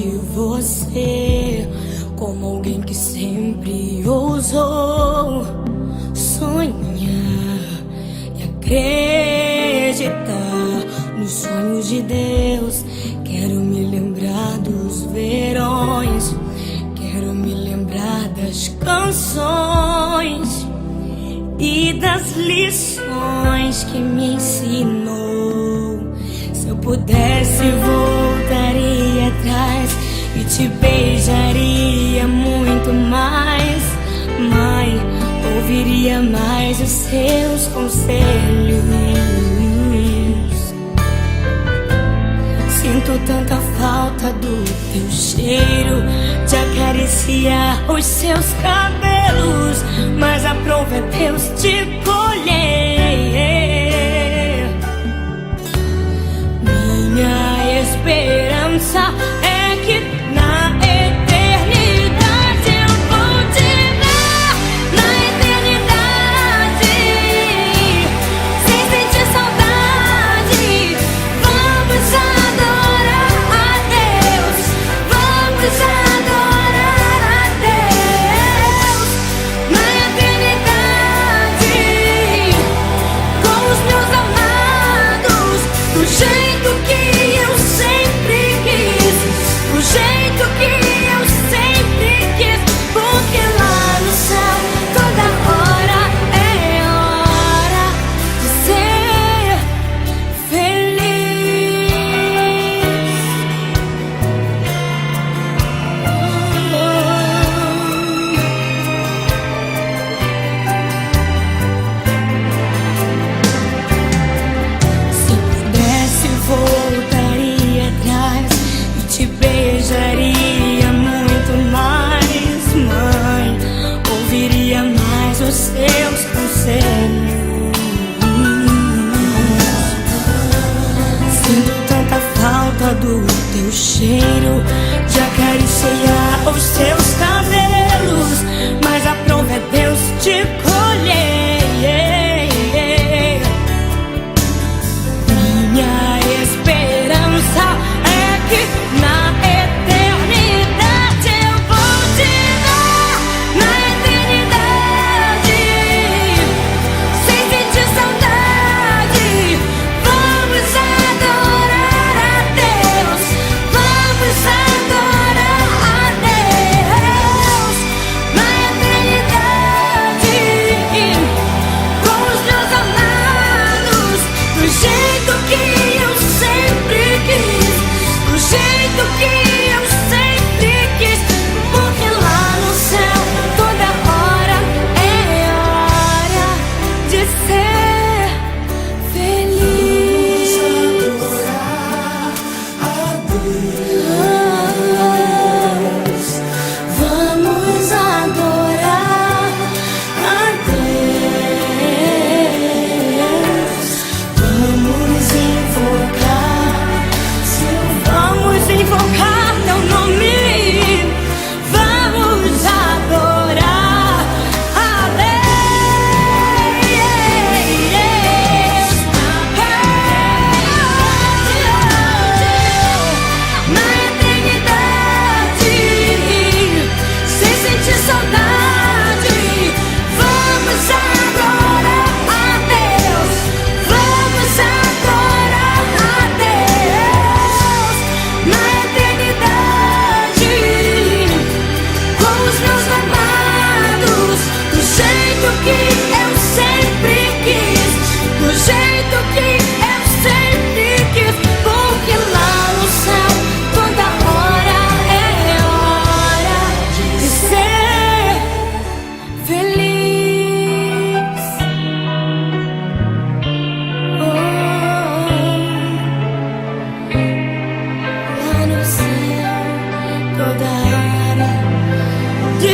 de você como alguém que sempre ousou sonhar e acreditar nos sonhos de Deus. Quero me lembrar dos verões, quero me lembrar das canções e das lições que me ensinou. Se eu pudesse, voltaria atrás e te beijaria muito mais. Mãe, ouviria mais os seus conselhos. Sinto tanta falta do teu cheiro, de acariciar os seus cabelos, mas a prova é Deus te colher. Minha esperança é que na eternidade eu vou te ver. Na eternidade, sem sentir saudade, vamos adorar a Deus. Vamos adorar a Deus. Na eternidade, com os meus amados, do jeito que eu sempre quis, do jeito que eu sempre quis, porque lá no céu toda hora é hora de ser feliz. Se pudesse, voltaria atrás e te beijaria muito mais. Mãe, ouviria mais os seus conselhos. Sinto tanta falta do teu cheiro, de acariciar os seus cabelos, mas a prova é Deus te colher. Minha esperança é que na eternidade eu vou te ver. Na eternidade, sem sentir saudade, vamos adorar a Deus. Vamos adorar a Deus. Na eternidade, com os meus amados, do jeito que eu sempre quis, do jeito que eu sempre quis, porque lá no céu toda hora é hora de ser feliz. Vamos adorar a Deus. Vamos invocar teu nome. Vamos adorar a Deus. Na eternidade, sem sentir saudade, vamos adorar a Deus. Vamos adorar a Deus. Na eternidade, com os meus amados, do jeito que eu sempre quis, do jeito que eu sempre quis, porque lá no céu toda hora é hora de ser feliz. Lá no céu toda hora de